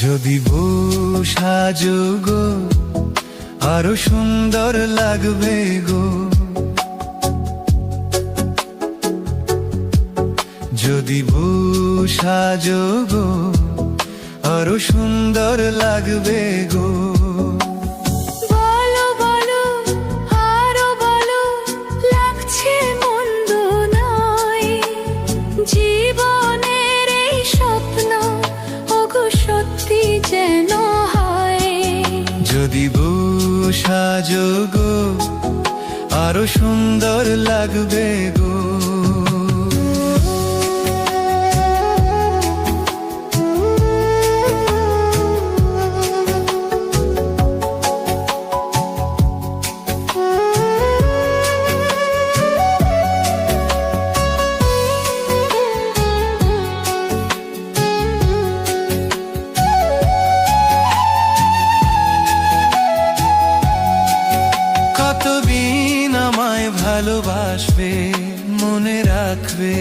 যদি বউ সাজো গো আরো সুন্দর লাগবে গো, যদি বউ সাজো গো আরো সুন্দর লাগবে গো। বলো বলো আরো বলো, লাগছে মন্দ নয়, জীবনের এই স্বপ্ন ওগো সত্যি যেন হয়। যদি বউ সাজো গো আরো সুন্দর লাগবে গো। কতদিন আমায় ভালোবাসবে, মনে রাখবে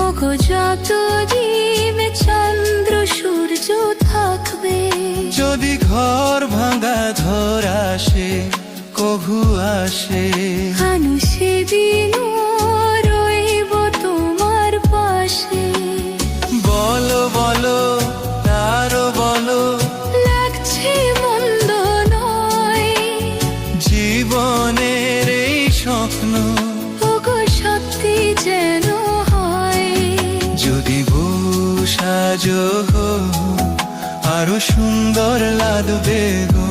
ওগো যতদিন চন্দ্র সূর্য থাকবে। যদি ঘর ভাঙা ধর আসে, কভু আসে, আমি সেদিনও রইব তোমার পাশে। বলো বলো আরো বলো, লাগছে মন্দ নয়, জীবনের এই স্বপ্ন ওগো সত্যি যেন হয়। যদি বউ সাজো গো আরো সুন্দর লাগবে গো।